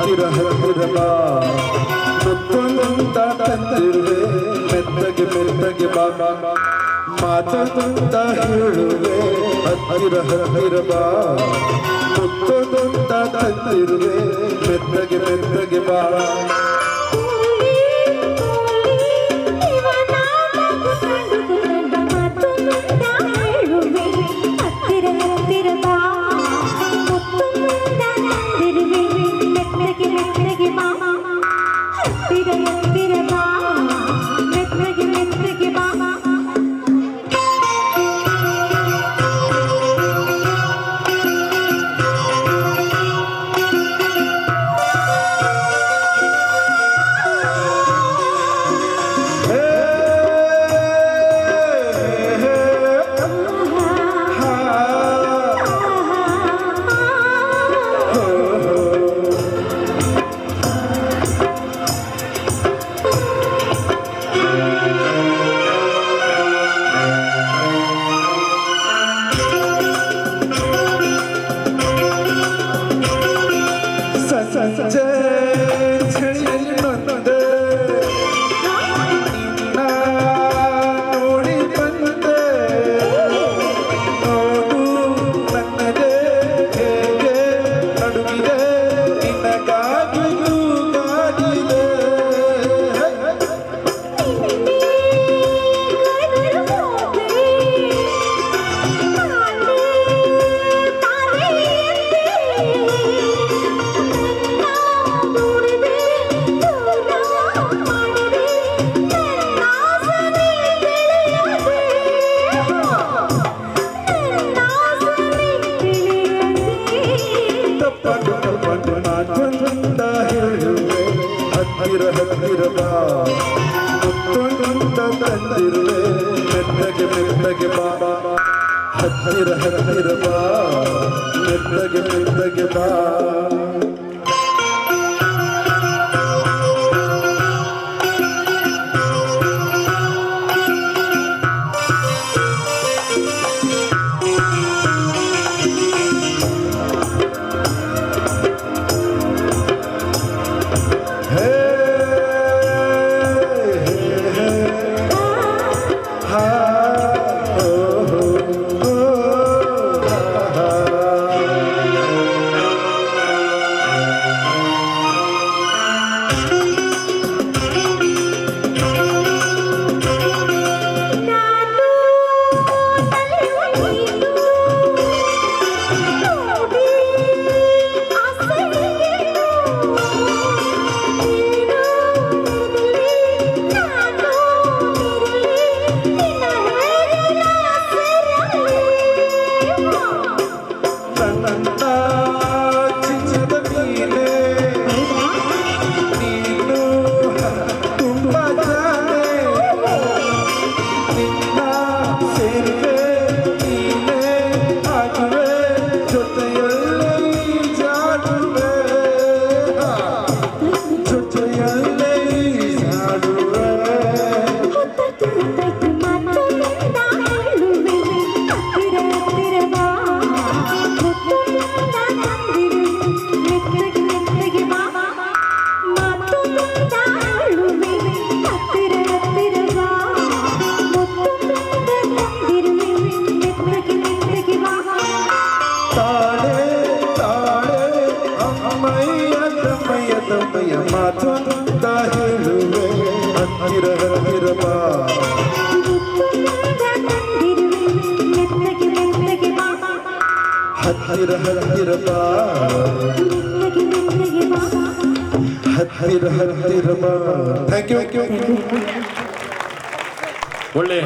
ಹತ್ತಿರ ಹತ್ತಿರ ಬಾ ಮುತ್ತೊಂದ ತಂದಿರುವೆ ಮೆತ್ತಗೆ ಮೆತ್ತಗೆ ಬಾ ಮಾತೊಂದ ಹೇಳುವೆ ಹತ್ತಿರ ಹತ್ತಿರ ಬಾ ಮುತ್ತೊಂದ ತಂದಿರುವೆ ಮೆತ್ತಗೆ ಮೆತ್ತಗೆ ಬಾ ಹತ್ತಿರ ಹತ್ತಿರ ಬಾ ಮುತ್ತೊಂದ ತಂದಿರುವೆ ಮೆತ್ತಗೆ ಮೆತ್ತಗೆ ಬಾ ಹತ್ತಿರ ಹತ್ತಿರ ಬಾ ಮೆತ್ತಗೆ ಮೆತ್ತಗೆ ಬಾ ಮಾತೊಂದ ಹೇಳುವೆ ಹತ್ತಿರ ಹತ್ತಿರ ಬಾ ಹತ್ತಿರ ಹತ್ತಿರ ಬಾ ಹತ್ತಿರ ಹತ್ತಿರ ಬಾ ಥ್ಯಾಂಕ್ ಯು ಒಳ್ಳೆ